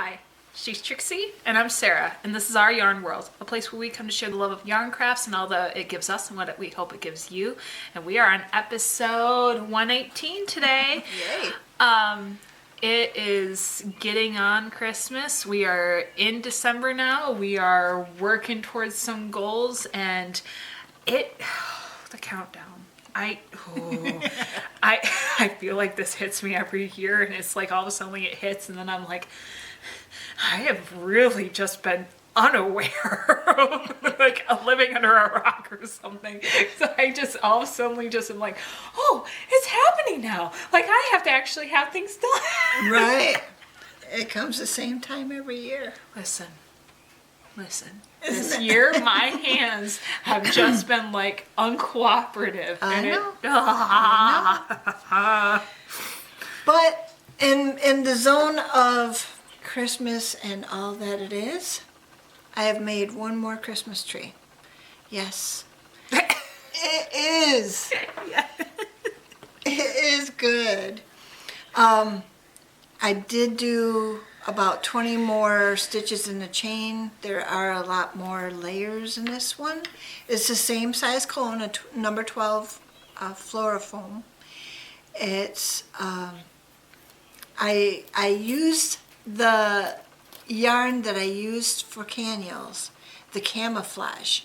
Hi, she's Trixie, and I'm Sarah, and this is Our Yarn World, a place where we come to share the love of yarn crafts and all that it gives us and what we hope it gives you. And we are on episode 118 today. Yay! It is getting on Christmas. We are in December now. We are working towards some goals, and the countdown. I feel like this hits me every year, and it's like all of a sudden it hits, and then I'm like, I have really just been unaware of like living under a rock or something. So I just all of a sudden just am like, oh, it's happening now. Like I have to actually have things done. Right. It comes the same time every year. Listen. This year, my hands have just been like uncooperative. I know. But in the zone of Christmas and all that it is, I have made one more Christmas tree. Yes. It is. It is good. I did do about 20 more stitches in the chain. There are a lot more layers in this one. It's the same size cone, a number 12 FloraFom. It's I used the yarn that I used for cannules, the camouflage,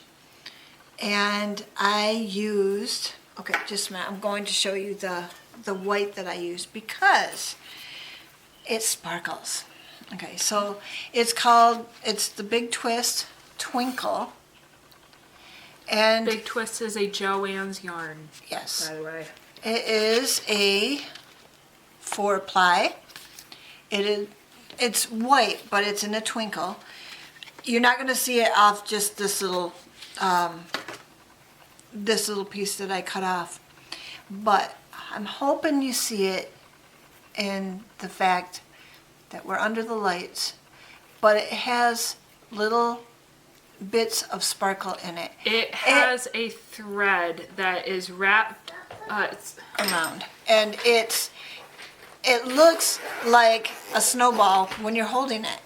and I used, okay, just a minute, I'm going to show you the white that I used because it sparkles. Okay, so it's the Big Twist Twinkle. And Big Twist is a Joann's yarn. Yes. By the way. It is a 4-ply. It's white, but it's in a twinkle. You're not going to see it off just this little piece that I cut off. But I'm hoping you see it in the fact that we're under the lights, but it has little bits of sparkle in it. It has a thread that is wrapped around, and it looks like a snowball when you're holding it.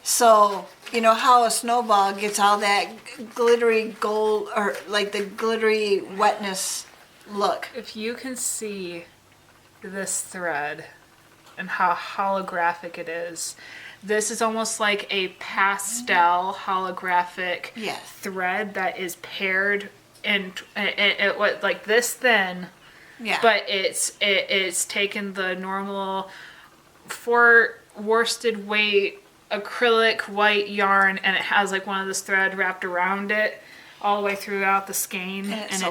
So you know how a snowball gets all that glittery gold, or like the glittery wetness look. If you can see this thread and how holographic it is, this is almost like a pastel holographic thread that is paired and it was like this thin, but it's taken the normal 4 worsted weight acrylic white yarn, and it has like one of this thread wrapped around it all the way throughout the skein, and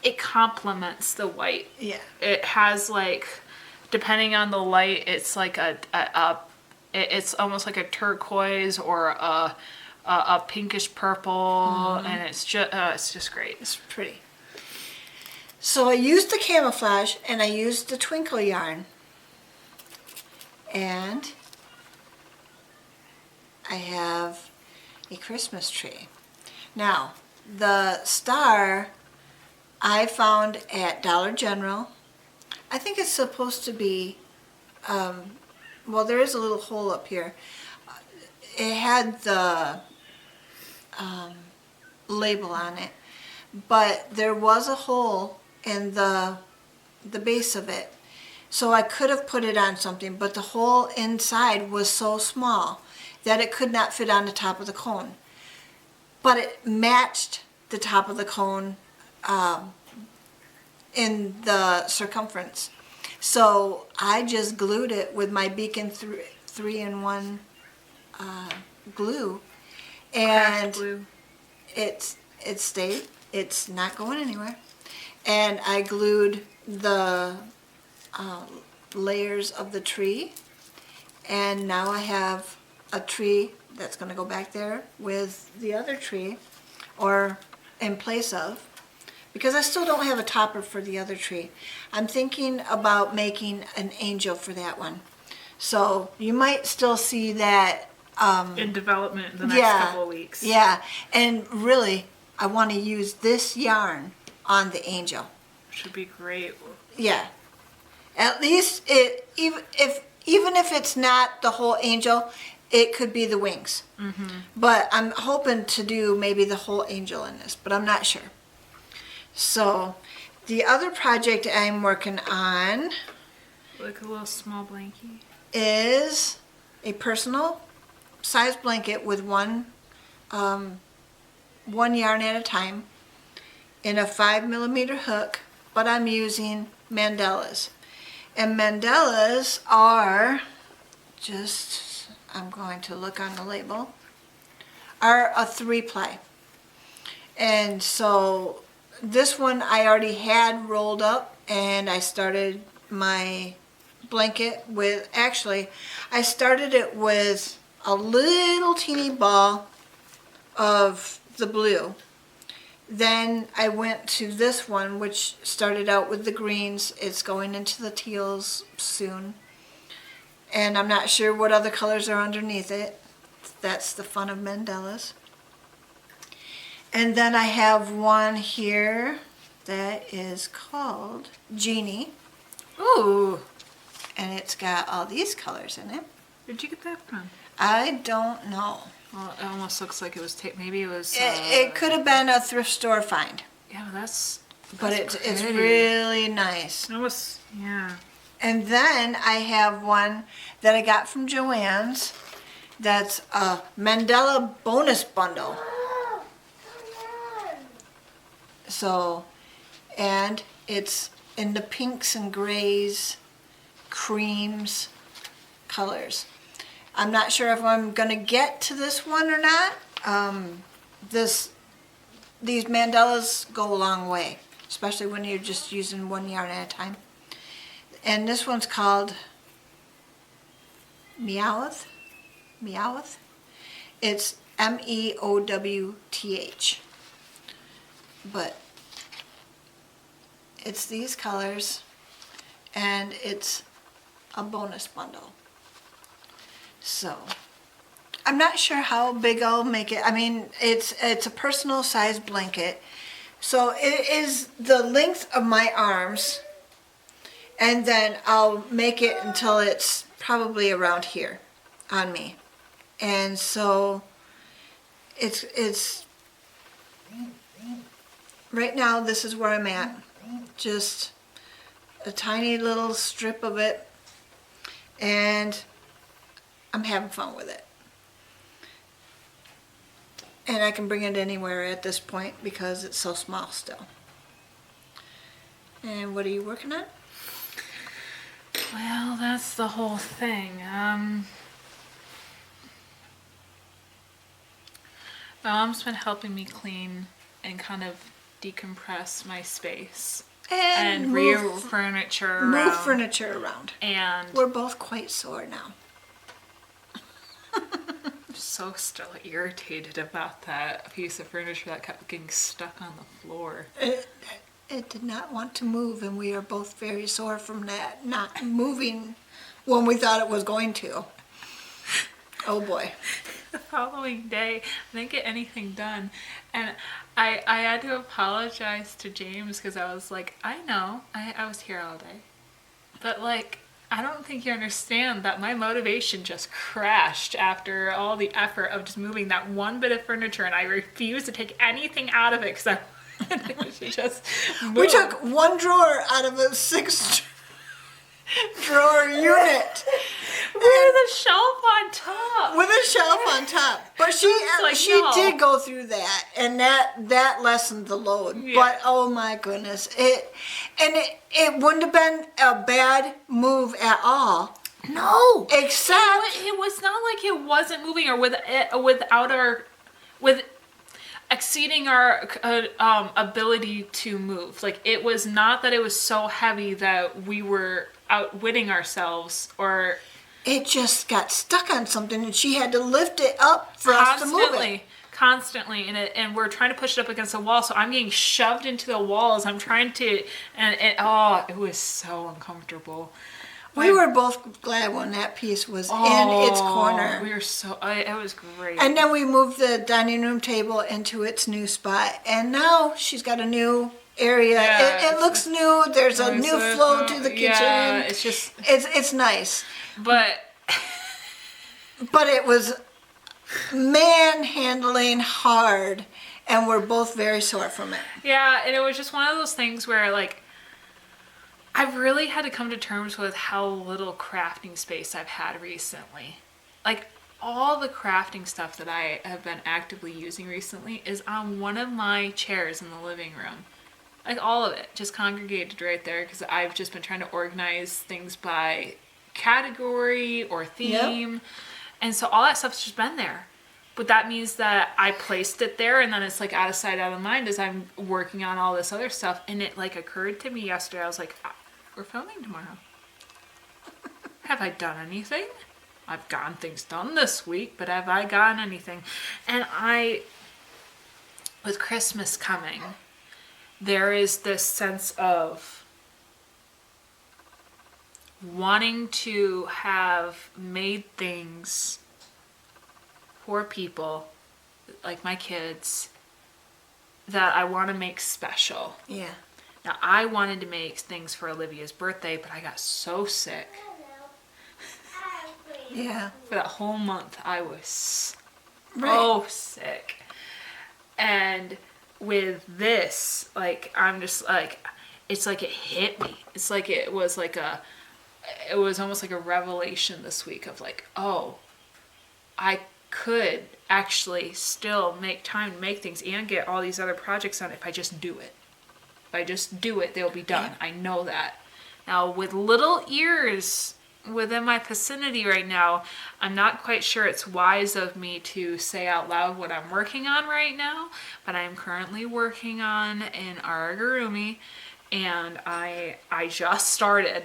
it complements the white. Yeah. It has like, depending on the light, it's like it's almost like a turquoise or a pinkish purple, and it's just great. It's pretty. So I used the camouflage and I used the twinkle yarn, and I have a Christmas tree. Now the star I found at Dollar General. I think it's supposed to be, well, there is a little hole up here. It had the label on it, but there was a hole in the base of it. So I could have put it on something, but the hole inside was so small that it could not fit on the top of the cone. But it matched the top of the cone in the circumference. So I just glued it with my Beacon 3-in-1 glue, and glue. it stayed. It's not going anywhere. And I glued the layers of the tree, and now I have a tree that's going to go back there with the other tree, or in place of, because I still don't have a topper for the other tree. I'm thinking about making an angel for that one. So you might still see that in development in the next couple of weeks. Yeah, and really, I want to use this yarn on the angel. Should be great. Yeah. At least even if it's not the whole angel, it could be the wings. But I'm hoping to do maybe the whole angel in this, but I'm not sure. So the other project I'm working on, like a little small blankie, is a personal size blanket with one yarn at a time in a 5mm hook, but I'm using mandalas. And mandalas are just, I'm going to look on the label, are a 3-ply. And so this one I already had rolled up, and I started my blanket with, actually, I started it with a little teeny ball of the blue. Then I went to this one, which started out with the greens. It's going into the teals soon. And I'm not sure what other colors are underneath it. That's the fun of mandalas. And then I have one here that is called Genie. Ooh. And it's got all these colors in it. Where'd you get that from? I don't know. Well, it almost looks like it was maybe it was. It could have been a thrift store find. Yeah, that's But it's really nice. Almost, yeah. And then I have one that I got from Joann's. That's a Mandela bonus bundle. So, and it's in the pinks and grays, creams, colors. I'm not sure if I'm gonna get to this one or not. These mandalas go a long way, especially when you're just using one yarn at a time. And this one's called Meowth. Meowth. It's Meowth. But it's these colors, and it's a bonus bundle. So I'm not sure how big I'll make it. I mean, it's a personal size blanket. So it is the length of my arms, and then I'll make it until it's probably around here on me. And so it's right now this is where I'm at. Just a tiny little strip of it, and I'm having fun with it. And I can bring it anywhere at this point because it's so small still. And what are you working on? Well, that's the whole thing. My mom's been helping me clean and kind of decompress my space and move furniture around. Move furniture around. And we're both quite sore now. I'm so still irritated about that piece of furniture that kept getting stuck on the floor. It did not want to move, and we are both very sore from that not moving when we thought it was going to. Oh boy. The following day, I didn't get anything done, and I had to apologize to James because I was like, I know, I was here all day, but like, I don't think you understand that my motivation just crashed after all the effort of just moving that one bit of furniture, and I refused to take anything out of it because I wanted it to just move. We took one drawer out of a 6-drawer unit. With a shelf on top. With a shelf on top. But she did go through that, and that lessened the load. Yeah. But oh my goodness, it wouldn't have been a bad move at all. No. Except it was not like it wasn't moving or with exceeding our ability to move. Like, it was not that it was so heavy that we were outwitting ourselves, or it just got stuck on something, and she had to lift it up for us to move it. Constantly, and we're trying to push it up against the wall, so I'm getting shoved into the walls. I'm trying to, and it was so uncomfortable. We were both glad when that piece was in its corner. We were it was great. And then we moved the dining room table into its new spot, and now she's got a new area. Yeah, it looks new. There's a new flow to the kitchen. Yeah, it's just... It's nice. But But it was manhandling hard, and we're both very sore from it. Yeah, and it was just one of those things where, like, I've really had to come to terms with how little crafting space I've had recently. Like, all the crafting stuff that I have been actively using recently is on one of my chairs in the living room. Like, all of it just congregated right there because I've just been trying to organize things by category or theme. Yep. And so all that stuff's just been there. But that means that I placed it there and then it's like out of sight, out of mind as I'm working on all this other stuff. And it like occurred to me yesterday. I was like, we're filming tomorrow. Have I done anything? I've gotten things done this week, but have I gotten anything? And with Christmas coming, there is this sense of wanting to have made things for people, like my kids, that I want to make special. Yeah. Now, I wanted to make things for Olivia's birthday, but I got so sick. Yeah. For that whole month, I was so sick. And with this, like, I'm just like, it's like it hit me. It's like it was almost like a revelation this week of like, oh, I could actually still make time to make things and get all these other projects done if I just do it. If I just do it, they'll be done. Yeah. I know that. Now, with little ears within my vicinity right now, I'm not quite sure it's wise of me to say out loud what I'm working on right now, but I am currently working on an amigurumi, and I just started.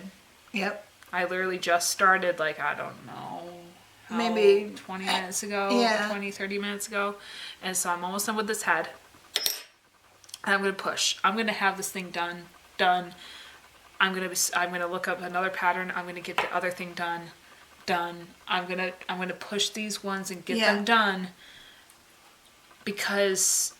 Yep. I literally just started, like, I don't know, maybe 20 minutes ago, yeah. 20, 30 minutes ago, and so I'm almost done with this head, and I'm going to push. I'm going to have this thing done. I'm gonna look up another pattern. I'm gonna get the other thing done. I'm gonna push these ones and get them done because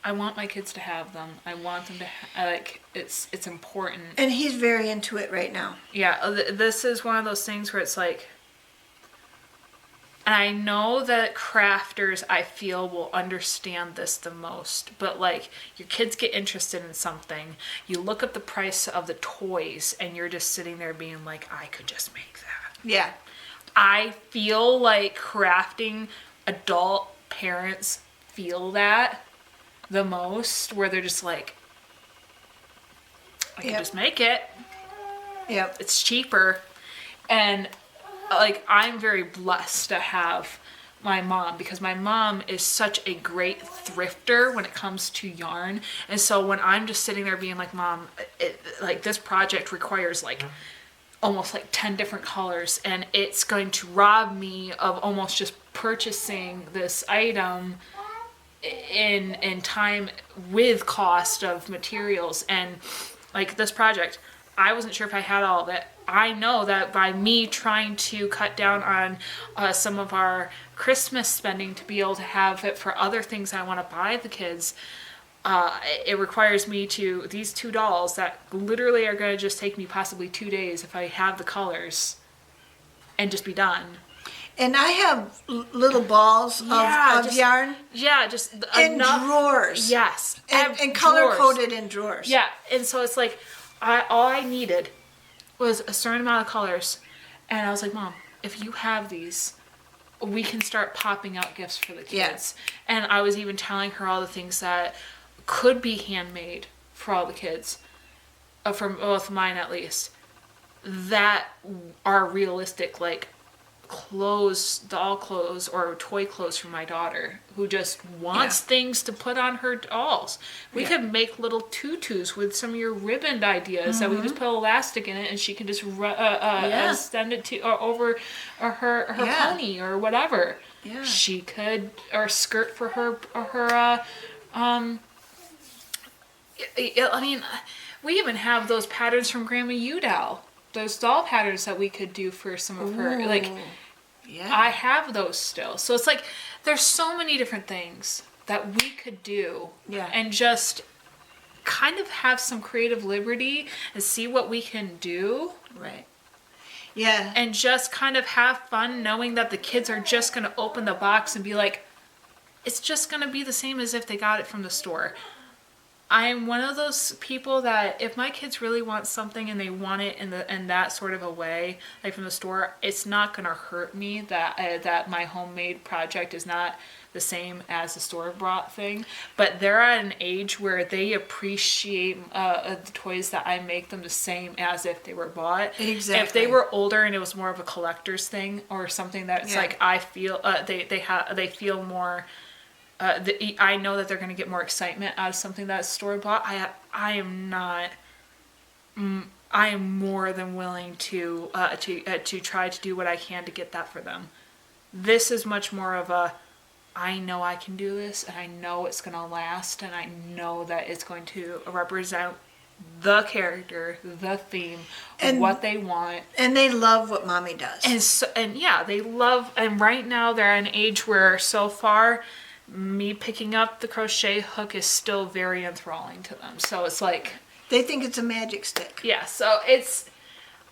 I want my kids to have them. I want them to like it's important. And he's very into it right now. Yeah, this is one of those things where it's like, and I know that crafters, I feel, will understand this the most. But, like, your kids get interested in something. You look up the price of the toys, and you're just sitting there being like, I could just make that. Yeah. I feel like crafting adult parents feel that the most, where they're just like, I can just make it. Yep. It's cheaper. And like, I'm very blessed to have my mom because my mom is such a great thrifter when it comes to yarn. And so when I'm just sitting there being like, Mom, like this project requires like almost like 10 different colors and it's going to rob me of almost just purchasing this item in time with cost of materials. And like this project, I wasn't sure if I had all of it. I know that by me trying to cut down on some of our Christmas spending to be able to have it for other things I want to buy the kids, it requires me to, these 2 dolls that literally are going to just take me possibly 2 days if I have the colors and just be done. And I have little balls of yarn. Yeah, just in enough, drawers. Yes. And color-coded in drawers. Yeah, and so it's like, all I needed was a certain amount of colors, and I was like, Mom, if you have these, we can start popping out gifts for the kids. Yes. And I was even telling her all the things that could be handmade for all the kids, from both mine at least, that are realistic, like clothes, doll clothes, or toy clothes for my daughter who just wants things to put on her dolls. We could make little tutus with some of your ribboned ideas that we just put elastic in it and she can just extend it to or over her pony or whatever. Yeah. She could, or skirt for her I mean, we even have those patterns from Grandma Udall. Those doll patterns that we could do for some of her, like, I have those still. So it's like, there's so many different things that we could do and just kind of have some creative liberty and see what we can do. Right. Yeah. And just kind of have fun knowing that the kids are just going to open the box and be like, it's just going to be the same as if they got it from the store. I am one of those people that if my kids really want something and they want it in that sort of a way, like from the store, it's not going to hurt me that my homemade project is not the same as the store-bought thing. But they're at an age where they appreciate the toys that I make them the same as if they were bought. Exactly. If they were older and it was more of a collector's thing or something that's like I feel they feel more. I know that they're going to get more excitement out of something that's store bought. I am not. I am more than willing to try to do what I can to get that for them. This is much more of a. I know I can do this, and I know it's going to last, and I know that it's going to represent the character, the theme, and what they want. And they love what mommy does. And they love. And right now they're at an age where so far. Me picking up the crochet hook is still very enthralling to them. So it's like... They think it's a magic stick. Yeah, so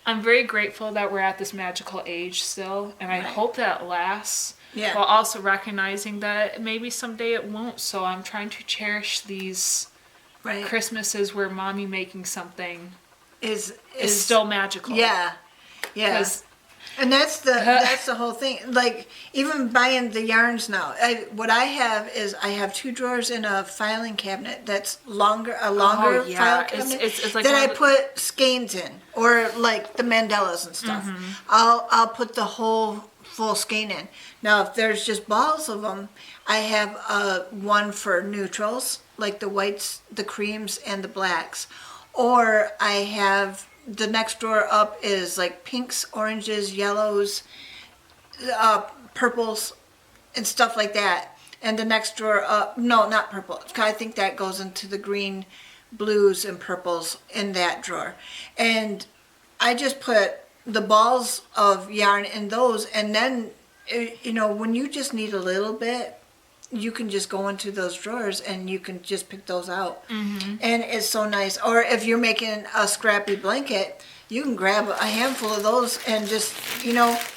I'm very grateful that we're at this magical age still. And I hope that it lasts. Yeah. While also recognizing that maybe someday it won't. So I'm trying to cherish these Christmases where mommy making something is still magical. Yeah. Yeah. And that's the whole thing. Like, even buying the yarns now, what I have is I have 2 drawers in a filing cabinet that's a longer file cabinet it's like that I put skeins in, or like the mandalas and stuff. Mm-hmm. I'll put the whole full skein in. Now, if there's just balls of them, I have one for neutrals, like the whites, the creams, and the blacks. Or I have... The next drawer up is like pinks, oranges, yellows, purples, and stuff like that. And the next drawer up, no, not purple. I think that goes into the green, blues, and purples in that drawer. And I just put the balls of yarn in those. And then, when you just need a little bit, you can just go into those drawers and you can just pick those out. Mm-hmm. And it's so nice. Or if you're making a scrappy blanket, you can grab a handful of those and just,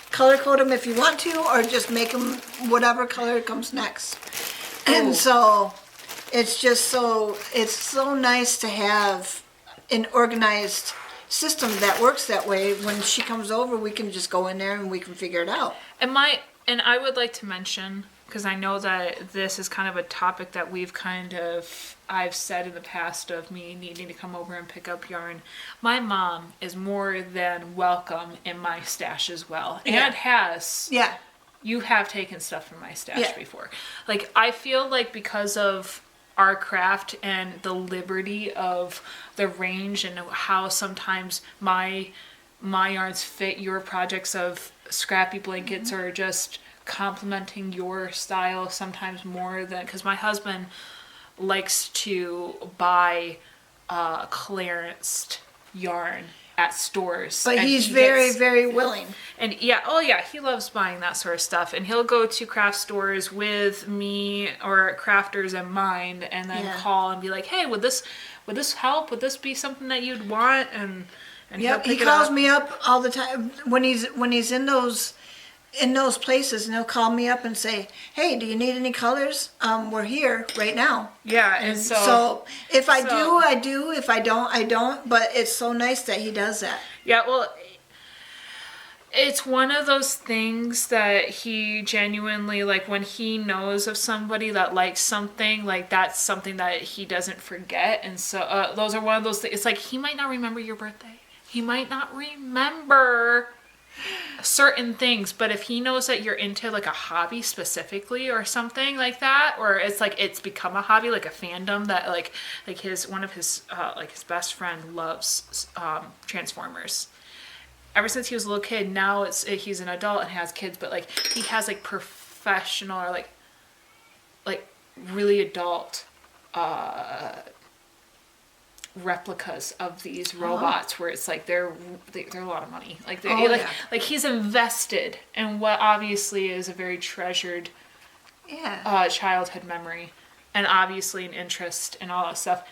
color code them if you want to, or just make them whatever color comes next. Oh. And so it's so nice to have an organized system that works that way. When she comes over, we can just go in there and we can figure it out. And I would like to mention, because I know that this is kind of a topic that I've said in the past of me needing to come over and pick up yarn. My mom is more than welcome in my stash as well. And has. Yeah. You have taken stuff from my stash before. Like, I feel like because of our craft and the liberty of the range and how sometimes my yarns fit your projects of scrappy blankets or just complementing your style sometimes more than, because my husband likes to buy clearanced yarn at stores, but he's very very willing. And he loves buying that sort of stuff, and he'll go to craft stores with me or crafters in mind, and then call and be like, hey, would this help, would this be something that you'd want? And he calls me up all the time when he's in those places, and he'll call me up and say, hey, do you need any colors? We're here right now. Yeah, and so if I do, I do. If I don't, I don't. But it's so nice that he does that. Yeah, well, it's one of those things that he genuinely, like, when he knows of somebody that likes something, like, that's something that he doesn't forget. And so those are one of those things. It's like, he might not remember your birthday. He might not remember certain things, but if he knows that you're into like a hobby specifically or something like that, or it's like it's become a hobby, like a fandom that like his best friend loves Transformers ever since he was a little kid. Now he's an adult and has kids, but like he has like professional or like really adult replicas of these robots where it's like they're a lot of money, like like he's invested in what obviously is a very treasured childhood memory, and obviously an interest and all that stuff,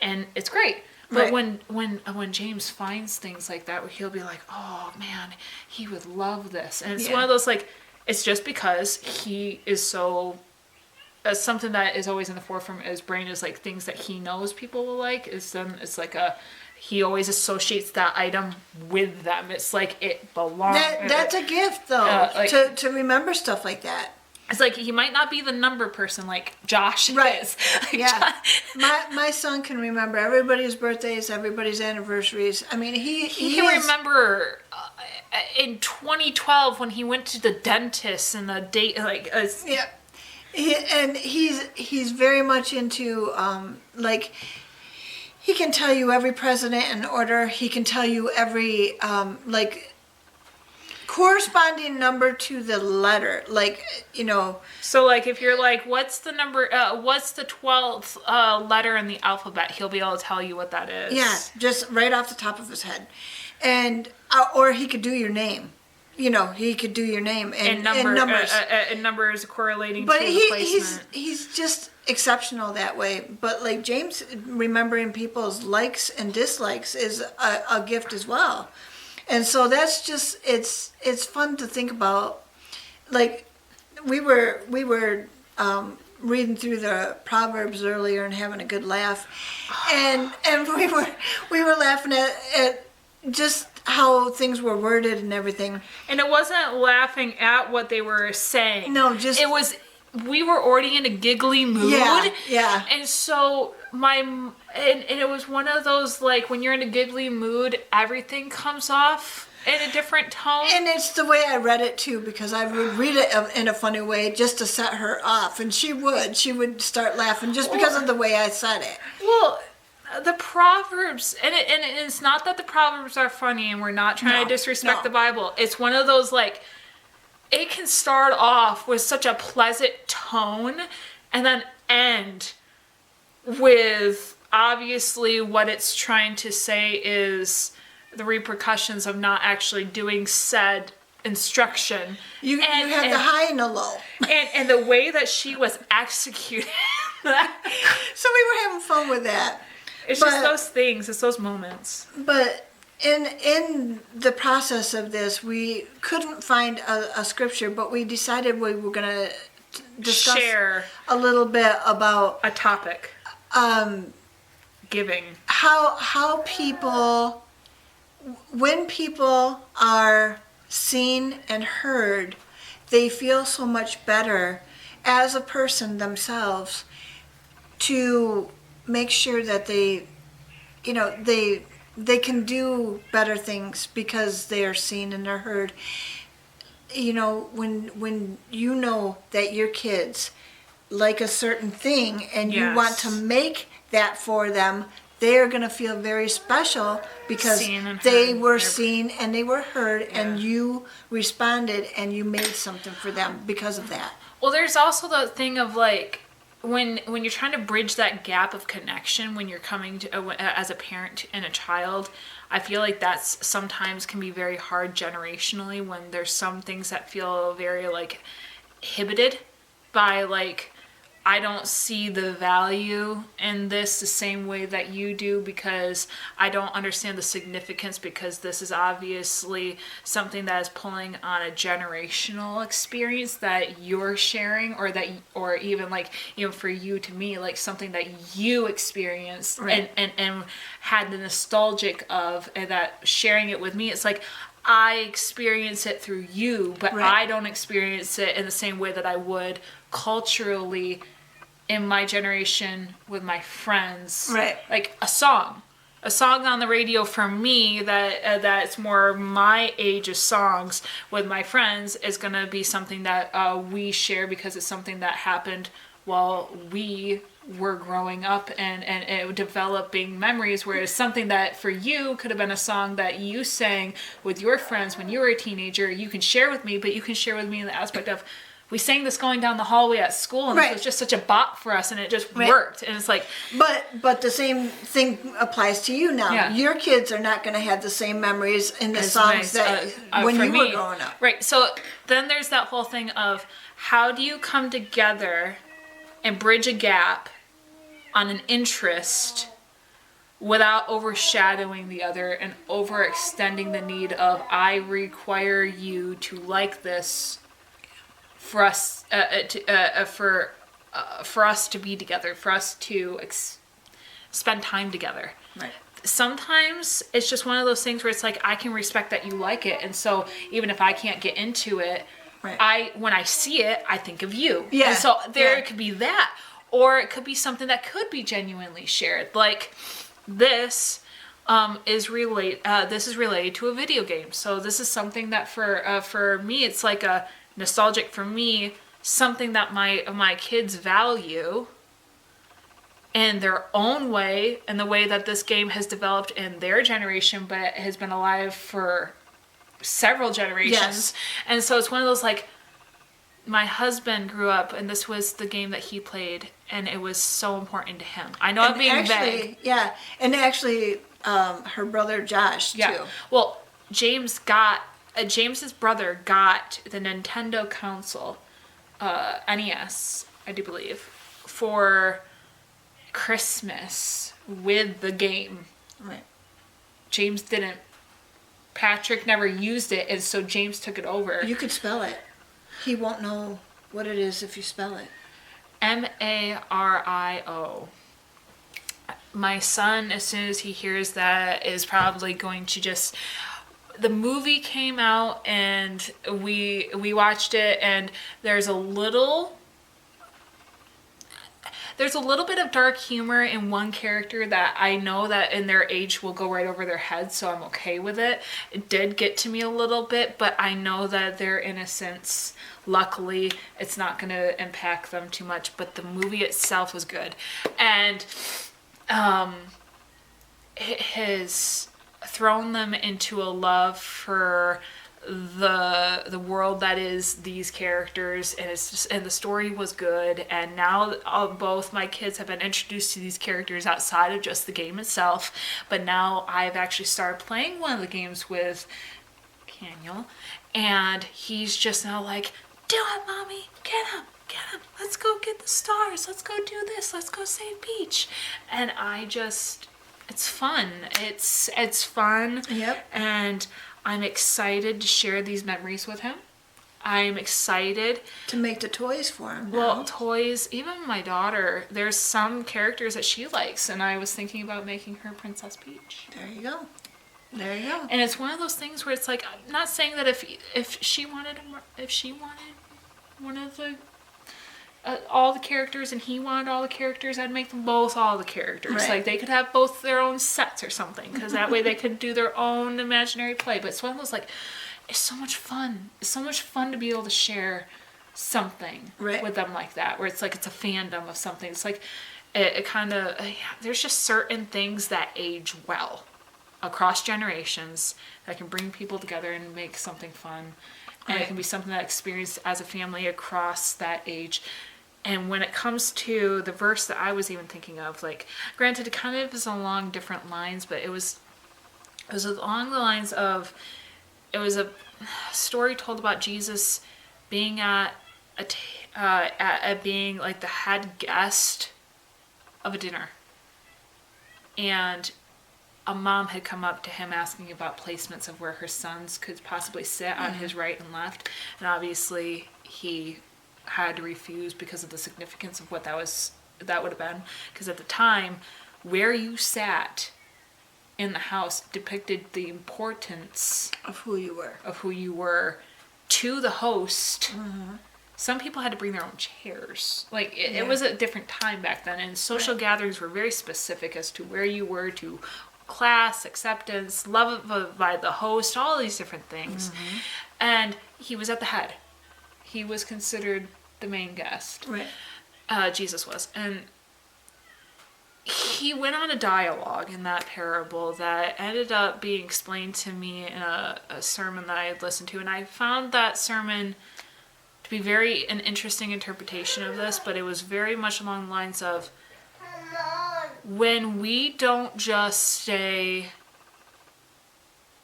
and it's great. But when James finds things like that, he'll be like, oh man, he would love this. And it's one of those, like, it's just because he is so, something that is always in the forefront of his brain is like things that he knows people will like. It's like he always associates that item with them. It's like it belongs. That's a gift, though, to remember stuff like that. It's like he might not be the number person like Josh is. Like yeah. My son can remember everybody's birthdays, everybody's anniversaries. I mean, he can remember in 2012 when he went to the dentist and the date, like yeah. He's very much into like, he can tell you every president in order. He can tell you every like corresponding number to the letter, like, you know. So like if you're like, what's the number, what's the 12th letter in the alphabet, he'll be able to tell you what that is. Yeah, just right off the top of his head. And or he could do your name. You know, he could do your name and numbers. And numbers correlating to the placement. He's just exceptional that way. But like James, remembering people's likes and dislikes is a gift as well. And so that's just, it's fun to think about. Like, we were reading through the Proverbs earlier and having a good laugh, and we were laughing at just how things were worded and everything. And it wasn't laughing at what they were saying. No, just it was. We were already in a giggly mood. Yeah. And so and it was one of those, like, when you're in a giggly mood, everything comes off in a different tone. And it's the way I read it too, because I would read it in a funny way just to set her off, and she would start laughing just because of the way I said it. Well, the Proverbs, and it's not that the Proverbs are funny, and we're not trying to disrespect the Bible. It's one of those, like, it can start off with such a pleasant tone and then end with, obviously, what it's trying to say is the repercussions of not actually doing said instruction. You have the high and the low. And the way that she was executing that. So we were having fun with that. It's just those things. It's those moments. But in the process of this, we couldn't find a scripture, but we decided we were going to discuss a little bit about a topic. Giving. How people, when people are seen and heard, they feel so much better as a person themselves to make sure that they, you know, they can do better things because they are seen and they're heard. You know, when you know that your kids like a certain thing and you want to make that for them, they are going to feel very special because they were seen and they were heard, and you responded and you made something for them because of that. Well, there's also the thing of, like, when you're trying to bridge that gap of connection when you're coming to as a parent and a child, I feel like that's sometimes can be very hard generationally when there's some things that feel very, like, inhibited by, like, I don't see the value in this the same way that you do because I don't understand the significance, because this is obviously something that is pulling on a generational experience that you're sharing, or even, like, you know, for you to me, like something that you experienced and had the nostalgic of, and that sharing it with me, it's like I experience it through you, but I don't experience it in the same way that I would culturally in my generation with my friends. Like a song on the radio for me that's more my age of songs with my friends is going to be something that we share because it's something that happened while we were growing up and developing memories, whereas something that for you could have been a song that you sang with your friends when you were a teenager, you can share with me, but you can share with me in the aspect of, we sang this going down the hallway at school, and it was just such a bop for us, and it just worked. And it's like, but the same thing applies to you now. Yeah. Your kids are not going to have the same memories in the songs that when you were growing up. Right. So then there's that whole thing of, how do you come together and bridge a gap on an interest without overshadowing the other and overextending the need of I require you to like this for us for us to be together, for us to spend time together. Right. Sometimes it's just one of those things where it's like I can respect that you like it, and so even if I can't get into it, right. when I see it, I think of you. Yeah. And so there could be that, or it could be something that could be genuinely shared. Like this is related to a video game. So this is something that for me, it's like a nostalgic for me, something that my kids value in their own way, and the way that this game has developed in their generation, but it has been alive for several generations. Yes. And so it's one of those, like, my husband grew up and this was the game that he played, and it was so important to him. I know I'm being vague. Yeah, and actually her brother Josh too. Well, James's brother got the Nintendo console, NES, I do believe, for Christmas with the game. Right. James didn't. Patrick never used it, and so James took it over. You could spell it. He won't know what it is if you spell it. Mario. My son, as soon as he hears that, is probably going to just... The movie came out, and we watched it, and there's a little bit of dark humor in one character that I know that in their age will go right over their head, so I'm okay with it. It did get to me a little bit, but I know that their innocence, luckily, it's not going to impact them too much, but the movie itself was good. And it has thrown them into a love for the world that is these characters, and and the story was good, and now both my kids have been introduced to these characters outside of just the game itself. But now I've actually started playing one of the games with Daniel, and he's just now like, do it, mommy, get him, let's go get the stars, let's go do this, let's go save Peach. And it's fun, it's fun. Yep. And I'm excited to share these memories with him. I'm excited to make the toys for him. Well, toys, even my daughter, there's some characters that she likes, and I was thinking about making her Princess Peach. There you go. There you go. And it's one of those things where it's like, I'm not saying that if she wanted one of the all the characters and he wanted all the characters, I'd make them both all the characters. Right. Like they could have both their own sets or something, because that way they could do their own imaginary play. But it's one of those, like, it's so much fun. It's so much fun to be able to share something with them like that, where it's like it's a fandom of something. It's like it kind of there's just certain things that age well across generations that can bring people together and make something fun. And it can be something that experienced as a family across that age. And when it comes to the verse that I was even thinking of, like, granted, it kind of is along different lines, but it was along the lines of, it was a story told about Jesus being at being like the head guest of a dinner, and a mom had come up to him asking about placements of where her sons could possibly sit on his right and left, and obviously he had to refuse because of the significance of what that would have been, because at the time where you sat in the house depicted the importance of who you were to the host. Some people had to bring their own chairs. Like it was a different time back then, and social gatherings were very specific as to where you were, to class, acceptance, love by the host, all these different things. And he was at the head. He was considered the main guest. Right. Jesus was. And he went on a dialogue in that parable that ended up being explained to me in a sermon that I had listened to. And I found that sermon to be an interesting interpretation of this, but it was very much along the lines of, when we don't just stay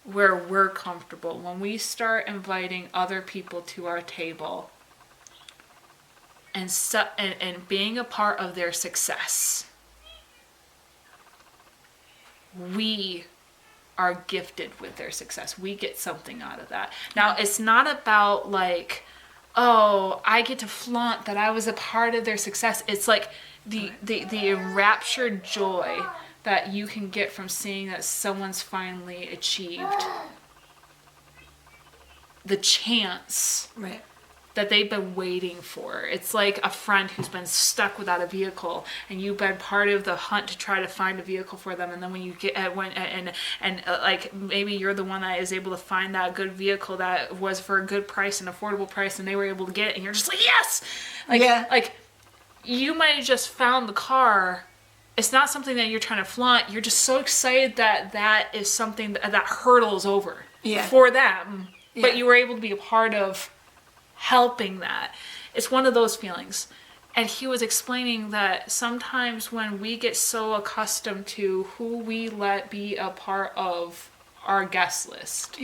where we're comfortable, when we start inviting other people to our table and being a part of their success, we are gifted with their success. We get something out of that. Now, it's not about like, oh, I get to flaunt that I was a part of their success. It's like the enraptured joy that you can get from seeing that someone's finally achieved the chance that they've been waiting for. It's like a friend who's been stuck without a vehicle, and you've been part of the hunt to try to find a vehicle for them. And then when you get like maybe you're the one that is able to find that good vehicle that was for a good price, an affordable price, and they were able to get it, and you're just like, yes, like you might have just found the car. It's not something that you're trying to flaunt. You're just so excited that that is something that hurdle is over for them. But you were able to be a part of helping that. It's one of those feelings. And he was explaining that sometimes when we get so accustomed to who we let be a part of our guest list,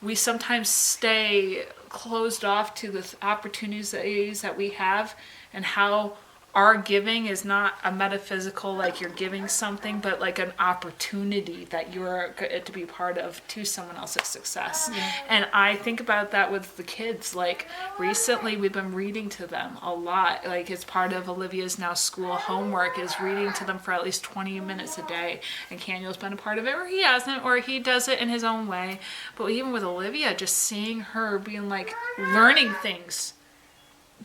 we sometimes stay closed off to the opportunities that we have, and how our giving is not a metaphysical, like you're giving something, but like an opportunity that you're to be part of to someone else's success. And I think about that with the kids. Like recently we've been reading to them a lot. Like it's part of Olivia's now school homework is reading to them for at least 20 minutes a day. And Caniel's been a part of it, or he hasn't, or he does it in his own way. But even with Olivia, just seeing her being like learning things,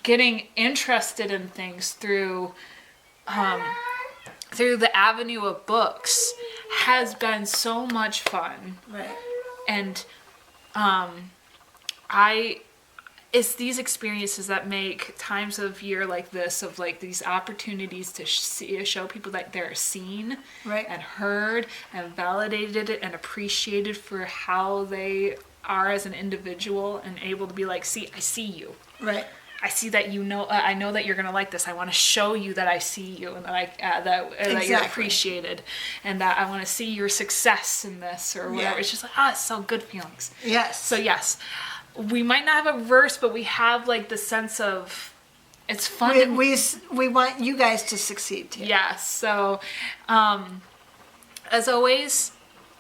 getting interested in things through the avenue of books has been so much fun. And it's these experiences that make times of year like this, of like these opportunities to show people that they're seen and heard and validated and appreciated for how they are as an individual, and able to be like, see, I see you. I see that you know. I know that you're gonna like this. I want to show you that I see you, and that that you're appreciated, and that I want to see your success in this or whatever. It's just like, it's so good feelings. So yes, we might not have a verse, but we have like the sense of it's fun. We want you guys to succeed too. So, as always,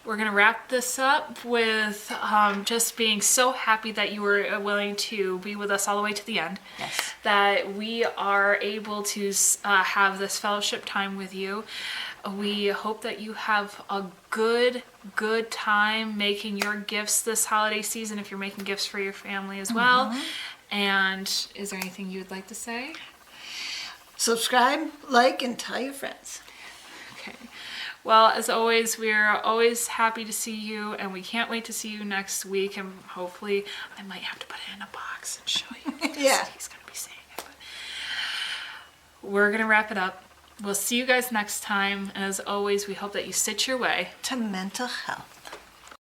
we're going to wrap this up with just being so happy that you were willing to be with us all the way to the end. That we are able to have this fellowship time with you. We hope that you have a good time making your gifts this holiday season, if you're making gifts for your family as well. And is there anything you would like to say? Subscribe, like, and tell your friends. Okay. Well, as always, we are always happy to see you, and we can't wait to see you next week. And hopefully, I might have to put it in a box and show you. He's going to be saying it. But we're going to wrap it up. We'll see you guys next time. And as always, we hope that you sit your way to mental health.